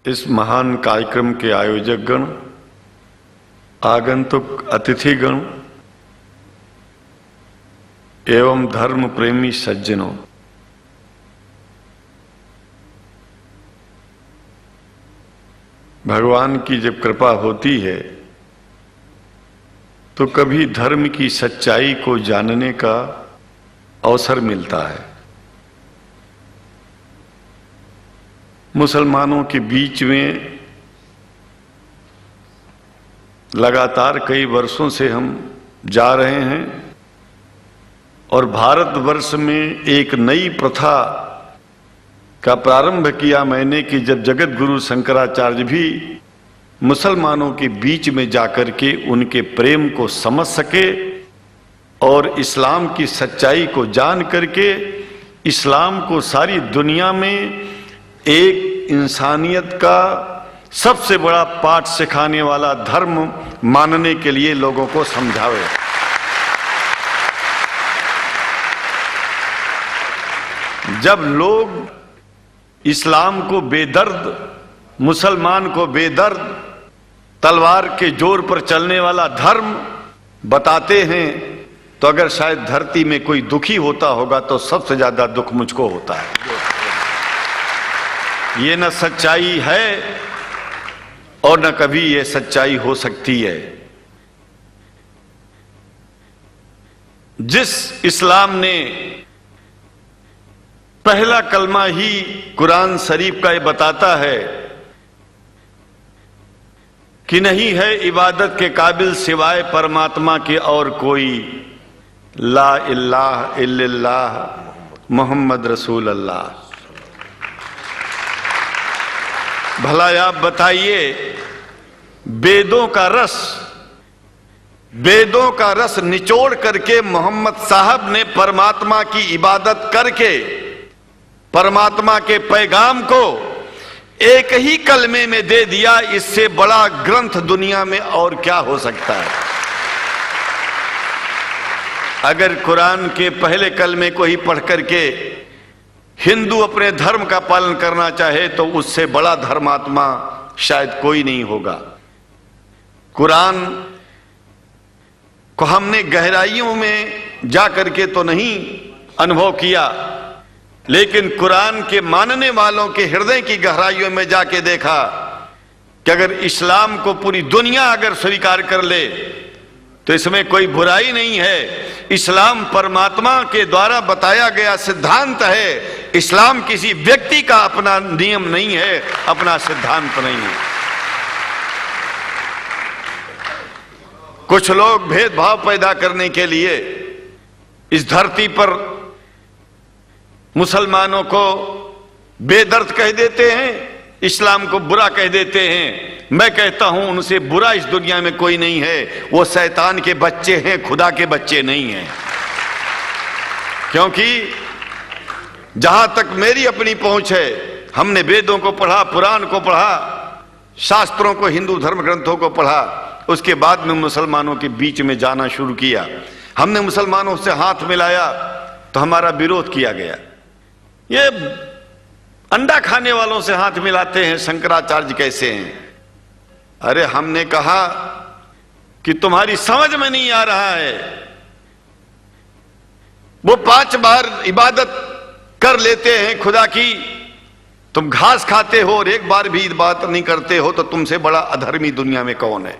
इस महान कार्यक्रम के आयोजक गण, आगंतुक अतिथिगण एवं धर्म प्रेमी सज्जनों, भगवान की जब कृपा होती है तो कभी धर्म की सच्चाई को जानने का अवसर मिलता है। मुसलमानों के बीच में लगातार कई वर्षों से हम जा रहे हैं और भारतवर्ष में एक नई प्रथा का प्रारंभ किया मैंने कि जब जगत गुरु शंकराचार्य भी मुसलमानों के बीच में जाकर के उनके प्रेम को समझ सके और इस्लाम की सच्चाई को जान करके इस्लाम को सारी दुनिया में एक इंसानियत का सबसे बड़ा पाठ सिखाने वाला धर्म मानने के लिए लोगों को समझावे। जब लोग इस्लाम को बेदर्द, मुसलमान को बेदर्द, तलवार के जोर पर चलने वाला धर्म बताते हैं तो अगर शायद धरती में कोई दुखी होता होगा तो सबसे ज्यादा दुख मुझको होता है। ये न सच्चाई है और न कभी ये सच्चाई हो सकती है। जिस इस्लाम ने पहला कलमा ही कुरान शरीफ का ये बताता है कि नहीं है इबादत के काबिल सिवाय परमात्मा के और कोई, ला इलाहा इल्लल्लाह मुहम्मद रसूल अल्लाह। भला आप बताइए, वेदों का रस निचोड़ करके मोहम्मद साहब ने परमात्मा की इबादत करके परमात्मा के पैगाम को एक ही कलमे में दे दिया। इससे बड़ा ग्रंथ दुनिया में और क्या हो सकता है। अगर कुरान के पहले कलमे को ही पढ़ करके हिंदू अपने धर्म का पालन करना चाहे तो उससे बड़ा धर्मात्मा शायद कोई नहीं होगा। कुरान को हमने गहराइयों में जा करके तो नहीं अनुभव किया, लेकिन कुरान के मानने वालों के हृदय की गहराइयों में जाके देखा कि अगर इस्लाम को पूरी दुनिया अगर स्वीकार कर ले तो इसमें कोई बुराई नहीं है। इस्लाम परमात्मा के द्वारा बताया गया सिद्धांत है। इस्लाम किसी व्यक्ति का अपना नियम नहीं है, अपना सिद्धांत नहीं है। कुछ लोग भेदभाव पैदा करने के लिए इस धरती पर मुसलमानों को बेदर्द कह देते हैं, इस्लाम को बुरा कह देते हैं। मैं कहता हूं उनसे बुरा इस दुनिया में कोई नहीं है। वो शैतान के बच्चे हैं, खुदा के बच्चे नहीं हैं। क्योंकि जहां तक मेरी अपनी पहुंच है, हमने वेदों को पढ़ा, पुराण को पढ़ा, शास्त्रों को, हिंदू धर्म ग्रंथों को पढ़ा। उसके बाद में मुसलमानों के बीच में जाना शुरू किया। हमने मुसलमानों से हाथ मिलाया तो हमारा विरोध किया गया। ये अंडा खाने वालों से हाथ मिलाते हैं, शंकराचार्य कैसे हैं? अरे हमने कहा कि तुम्हारी समझ में नहीं आ रहा है। वो 5 बार इबादत कर लेते हैं खुदा की, तुम घास खाते हो और एक बार भी इबादत नहीं करते हो, तो तुमसे बड़ा अधर्मी दुनिया में कौन है?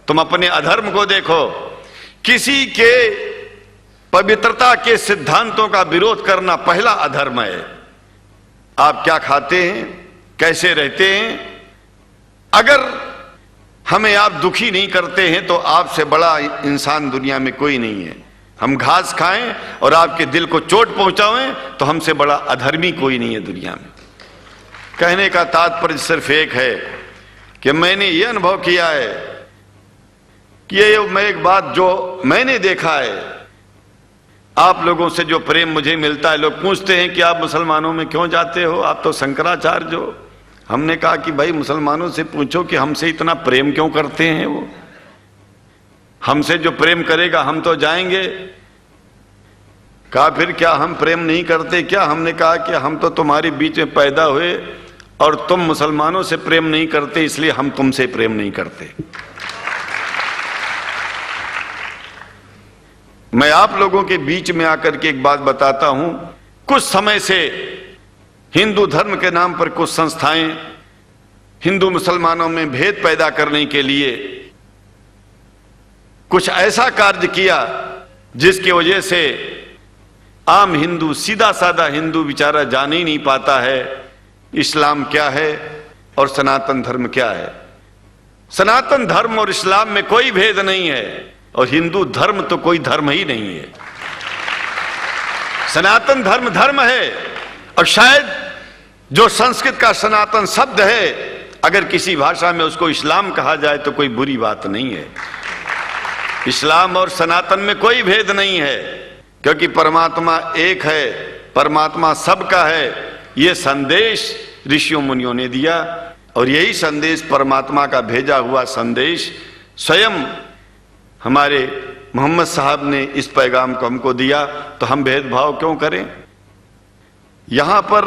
तुम अपने अधर्म को देखो। किसी के पवित्रता के सिद्धांतों का विरोध करना पहला अधर्म है। आप क्या खाते हैं, कैसे रहते हैं, अगर हमें आप दुखी नहीं करते हैं तो आपसे बड़ा इंसान दुनिया में कोई नहीं है। हम घास खाएं और आपके दिल को चोट पहुंचाएं तो हमसे बड़ा अधर्मी कोई नहीं है दुनिया में। कहने का तात्पर्य सिर्फ एक है कि मैंने ये अनुभव किया है कि ये एक बात जो मैंने देखा है, आप लोगों से जो प्रेम मुझे मिलता है, लोग पूछते हैं कि आप मुसलमानों में क्यों जाते हो, आप तो शंकराचार्य हो। हमने कहा कि भाई मुसलमानों से पूछो कि हमसे इतना प्रेम क्यों करते हैं। वो हमसे जो प्रेम करेगा हम तो जाएंगे। कहा फिर क्या हम प्रेम नहीं करते क्या? हमने कहा कि हम तो तुम्हारे बीच में पैदा हुए और तुम मुसलमानों से प्रेम नहीं करते, इसलिए हम तुमसे प्रेम नहीं करते। मैं आप लोगों के बीच में आकर के एक बात बताता हूं। कुछ समय से हिंदू धर्म के नाम पर कुछ संस्थाएं हिंदू मुसलमानों में भेद पैदा करने के लिए कुछ ऐसा कार्य किया जिसकी वजह से आम हिंदू, सीधा साधा हिंदू बेचारा जान ही नहीं पाता है इस्लाम क्या है और सनातन धर्म क्या है। सनातन धर्म और इस्लाम में कोई भेद नहीं है और हिंदू धर्म तो कोई धर्म ही नहीं है। सनातन धर्म धर्म है और शायद जो संस्कृत का सनातन शब्द है, अगर किसी भाषा में उसको इस्लाम कहा जाए तो कोई बुरी बात नहीं है। इस्लाम और सनातन में कोई भेद नहीं है, क्योंकि परमात्मा एक है, परमात्मा सबका है। ये संदेश ऋषियों मुनियों ने दिया और यही संदेश परमात्मा का भेजा हुआ संदेश स्वयं हमारे मोहम्मद साहब ने इस पैगाम को हमको दिया। तो हम भेदभाव क्यों करें? यहां पर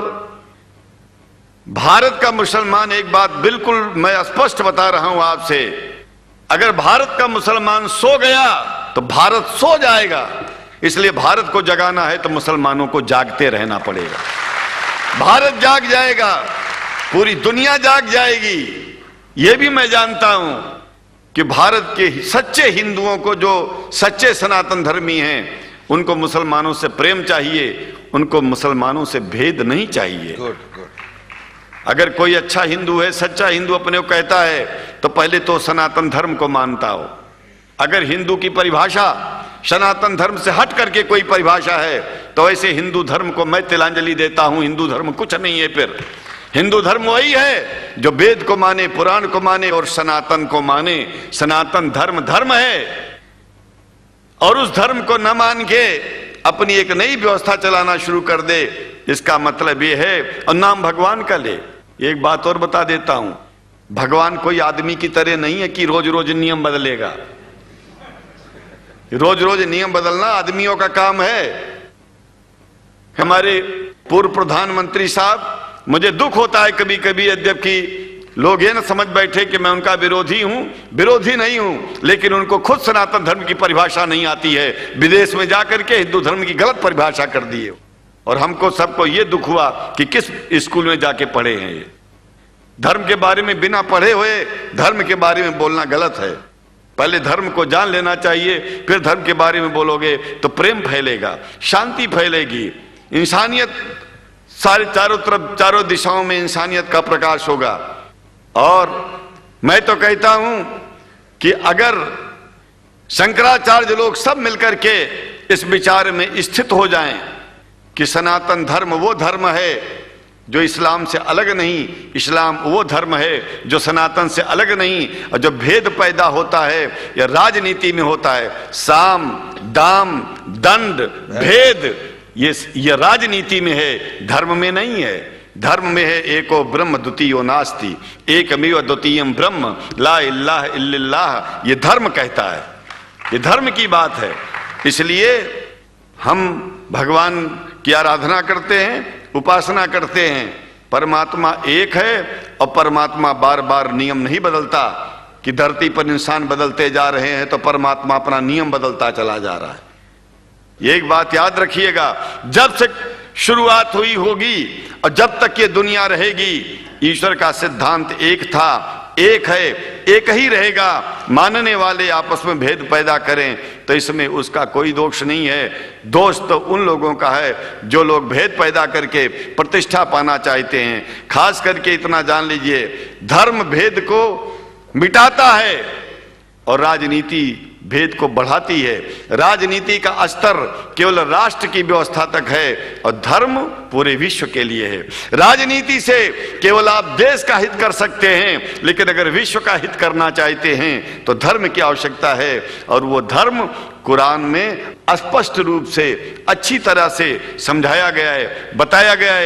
भारत का मुसलमान, एक बात बिल्कुल मैं स्पष्ट बता रहा हूं आपसे, अगर भारत का मुसलमान सो गया तो भारत सो जाएगा। इसलिए भारत को जगाना है तो मुसलमानों को जागते रहना पड़ेगा। भारत जाग जाएगा, पूरी दुनिया जाग जाएगी। यह भी मैं जानता हूं कि भारत के सच्चे हिंदुओं को, जो सच्चे सनातन धर्मी हैं, उनको मुसलमानों से प्रेम चाहिए, उनको मुसलमानों से भेद नहीं चाहिए। अगर कोई अच्छा हिंदू है, सच्चा हिंदू अपने को कहता है, तो पहले तो सनातन धर्म को मानता हो। अगर हिंदू की परिभाषा सनातन धर्म से हट करके कोई परिभाषा है, तो ऐसे हिंदू धर्म को मैं तिलांजलि देता हूं। हिंदू धर्म कुछ नहीं है। फिर हिंदू धर्म वही है जो वेद को माने, पुराण को माने और सनातन को माने। सनातन धर्म धर्म है और उस धर्म को न मान के अपनी एक नई व्यवस्था चलाना शुरू कर दे, इसका मतलब यह है, और नाम भगवान का ले। एक बात और बता देता हूं, भगवान कोई आदमी की तरह नहीं है कि रोज रोज नियम बदलेगा। रोज रोज नियम बदलना आदमियों का काम है। हमारे पूर्व प्रधानमंत्री साहब, मुझे दुख होता है कभी कभी, यद्यपि लोग ये न समझ बैठे कि मैं उनका विरोधी हूं। विरोधी नहीं हूं, लेकिन उनको खुद सनातन धर्म की परिभाषा नहीं आती है। विदेश में जाकर के हिंदू धर्म की गलत परिभाषा कर दी है। और हमको सबको ये दुख हुआ कि किस स्कूल में जाके पढ़े हैं ये। धर्म के बारे में बिना पढ़े हुए धर्म के बारे में बोलना गलत है। पहले धर्म को जान लेना चाहिए, फिर धर्म के बारे में बोलोगे तो प्रेम फैलेगा, शांति फैलेगी, इंसानियत सारे चारों तरफ, चारों दिशाओं में इंसानियत का प्रकाश होगा। और मैं तो कहता हूं कि अगर शंकराचार्य लोग सब मिलकर के इस विचार में स्थित हो जाएं कि सनातन धर्म वो धर्म है जो इस्लाम से अलग नहीं, इस्लाम वो धर्म है जो सनातन से अलग नहीं, और जो भेद पैदा होता है या राजनीति में होता है, साम दाम दंड भेद, ये राजनीति में है, धर्म में नहीं है। धर्म में है एको ब्रह्म द्वितीयो नास्ति, एकमेव द्वितीयम ब्रह्म ला इलाहा इल्लल्लाह। ये धर्म कहता है, ये धर्म की बात है। इसलिए हम भगवान की आराधना करते हैं, उपासना करते हैं। परमात्मा एक है और परमात्मा बार बार नियम नहीं बदलता कि धरती पर इंसान बदलते जा रहे हैं तो परमात्मा अपना नियम बदलता चला जा रहा है। ये एक बात याद रखिएगा, जब से शुरुआत हुई होगी और जब तक ये दुनिया रहेगी, ईश्वर का सिद्धांत एक था, एक है, एक ही रहेगा। मानने वाले आपस में भेद पैदा करें तो इसमें उसका कोई दोष नहीं है। दोष तो उन लोगों का है जो लोग भेद पैदा करके प्रतिष्ठा पाना चाहते हैं। खास करके इतना जान लीजिए, धर्म भेद को मिटाता है और राजनीति भेद को बढ़ाती है। राजनीति का स्तर केवल राष्ट्र की व्यवस्था तक है और धर्म पूरे विश्व के लिए है। राजनीति से केवल आप देश का हित कर सकते हैं, लेकिन अगर विश्व का हित करना चाहते हैं तो धर्म की आवश्यकता है। और वो धर्म कुरान में स्पष्ट रूप से अच्छी तरह से समझाया गया है, बताया गया है।